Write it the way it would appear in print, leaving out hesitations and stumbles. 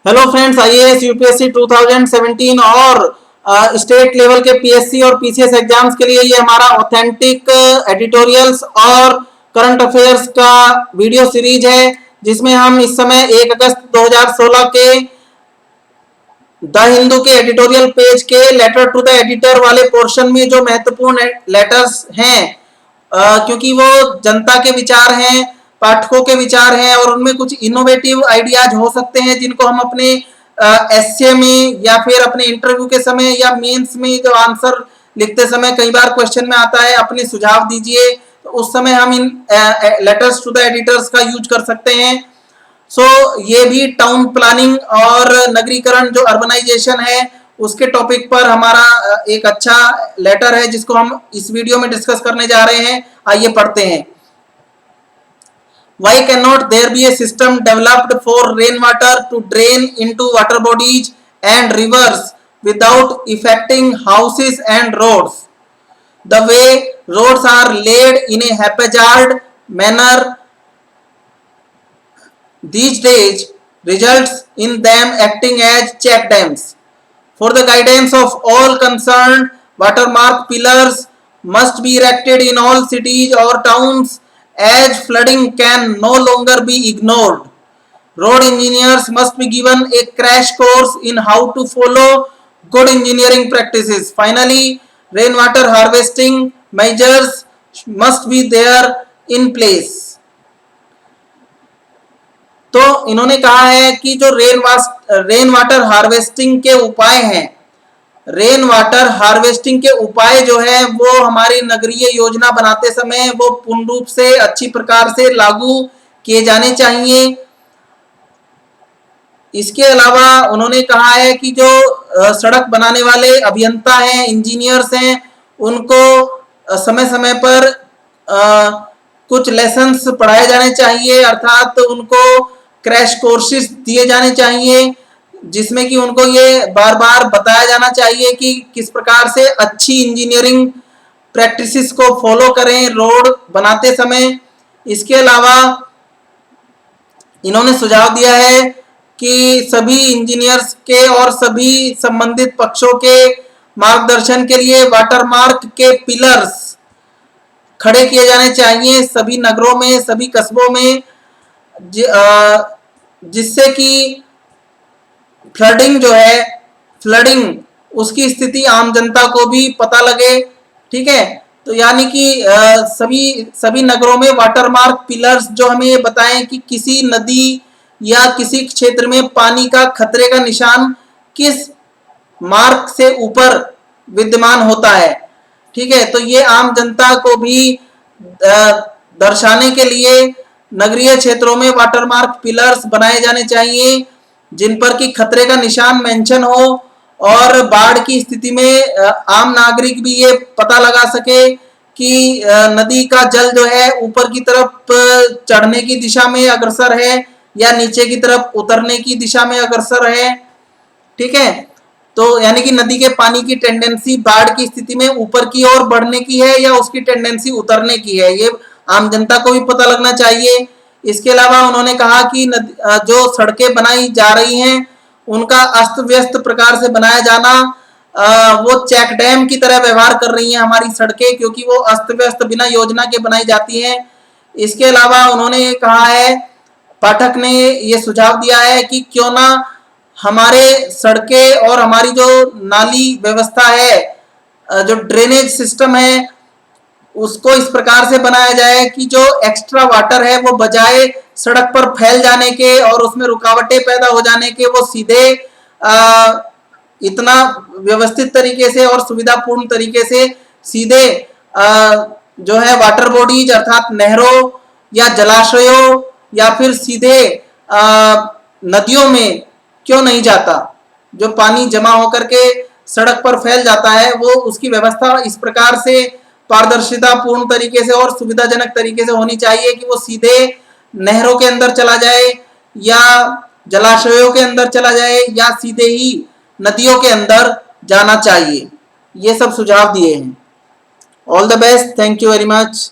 Hello friends, IAS UPSC 2017 और state level के PSC और पीसीएस एग्जाम्स के लिए ये हमारा ऑथेंटिक एडिटोरियल्स और करंट अफेयर्स का वीडियो सीरीज है, जिसमें हम इस समय 1 अगस्त 2016 के द हिंदू के एडिटोरियल पेज के लेटर टू द एडिटर वाले पोर्शन में जो महत्वपूर्ण लेटर्स हैं, क्योंकि वो जनता के विचार हैं, पाठकों के विचार हैं और उनमें कुछ इनोवेटिव आइडियाज हो सकते हैं जिनको हम अपने एस्से में या फिर अपने इंटरव्यू के समय या मेंस में जो आंसर लिखते समय कई बार क्वेश्चन में आता है, अपने सुझाव दीजिए, तो उस समय हम इन लेटर्स टू द एडिटर्स का यूज कर सकते हैं। ये भी टाउन प्लानिंग और नगरीकरण जो अर्बनाइजेशन है उसके टॉपिक पर हमारा एक अच्छा लेटर है जिसको हम इस वीडियो में डिस्कस करने जा रहे हैं। आइए पढ़ते हैं। Why cannot there be a system developed for rainwater to drain into water bodies and rivers without affecting houses and roads? The way roads are laid in a haphazard manner these days results in them acting as check dams. For the guidance of all concerned, watermark pillars must be erected in all cities or towns, as flooding can no longer be ignored. Road engineers must be given a crash course in how to follow good engineering practices. Finally, rainwater harvesting measures must be there in place. तो इन्होंने कहा है कि जो rain water harvesting के उपाय हैं, rain water harvesting के उपाय जो है वो हमारी नगरीय योजना बनाते समय वो पूर्ण रूप से अच्छी प्रकार से लागू किए जाने चाहिए। इसके अलावा उन्होंने कहा है कि जो सड़क बनाने वाले अभियंता हैं, इंजीनियर्स हैं, उनको समय समय पर कुछ लेसन्स पढ़ाए जाने चाहिए, अर्थात उनको क्रैश कोर्सेज दिए जाने चाहिए जिसमें कि उनको ये बार बार बताया जाना चाहिए कि किस प्रकार से अच्छी इंजीनियरिंग प्रैक्टिसेस को फॉलो करें रोड बनाते समय। इसके अलावा इन्होंने सुझाव दिया है कि सभी इंजीनियर्स के और सभी संबंधित पक्षों के मार्गदर्शन के लिए वाटरमार्क के पिलर्स खड़े किए जाने चाहिए सभी नगरों में, सभी कस्बों में, जिससे कि फ्लडिंग उसकी स्थिति आम जनता को भी पता लगे। ठीक है, तो यानी कि सभी नगरों में वाटरमार्क पिलर्स जो हमें ये बताएं कि किसी नदी या किसी क्षेत्र में पानी का खतरे का निशान किस मार्क से ऊपर विद्यमान होता है। ठीक है, तो ये आम जनता को भी दर्शाने के लिए नगरीय क्षेत्रों में वाटरमार्क पिलर्स बनाए जाने चाहिए जिन पर कि खतरे का निशान मेंशन हो और बाढ़ की स्थिति में आम नागरिक भी ये पता लगा सके कि नदी का जल जो है ऊपर की तरफ चढ़ने की दिशा में अग्रसर है या नीचे की तरफ उतरने की दिशा में अग्रसर है। ठीक है, तो यानी कि नदी के पानी की टेंडेंसी बाढ़ की स्थिति में ऊपर की ओर बढ़ने की है या उसकी टेंडेंसी उतरने की है, ये आम जनता को भी पता लगना चाहिए। इसके अलावा उन्होंने कहा कि जो सड़कें बनाई जा रही हैं उनका अस्त व्यस्त प्रकार से बनाया जाना, वो चेक डैम की तरह व्यवहार कर रही हैं हमारी सड़कें, क्योंकि वो अस्त व्यस्त बिना योजना के बनाई जाती हैं। इसके अलावा उन्होंने कहा है, पाठक ने ये सुझाव दिया है कि क्यों ना हमारे सड़कें और हमारी जो नाली व्यवस्था है, जो ड्रेनेज सिस्टम है, उसको इस प्रकार से बनाया जाए कि जो एक्स्ट्रा वाटर है वो बजाय सड़क पर फैल जाने के और उसमें रुकावटें पैदा हो जाने के वो सीधे इतना व्यवस्थित तरीके से और सुविधापूर्ण तरीके से सीधे जो है वाटर बॉडीज अर्थात नहरों या जलाशयों या फिर सीधे नदियों में क्यों नहीं जाता। जो पानी जमा होकर के सड़क पर फैल जाता है वो उसकी व्यवस्था इस प्रकार से पारदर्शिता पूर्ण तरीके से और सुविधाजनक तरीके से होनी चाहिए कि वो सीधे नहरों के अंदर चला जाए या जलाशयों के अंदर चला जाए या सीधे ही नदियों के अंदर जाना चाहिए। ये सब सुझाव दिए हैं। All the best, thank you very much.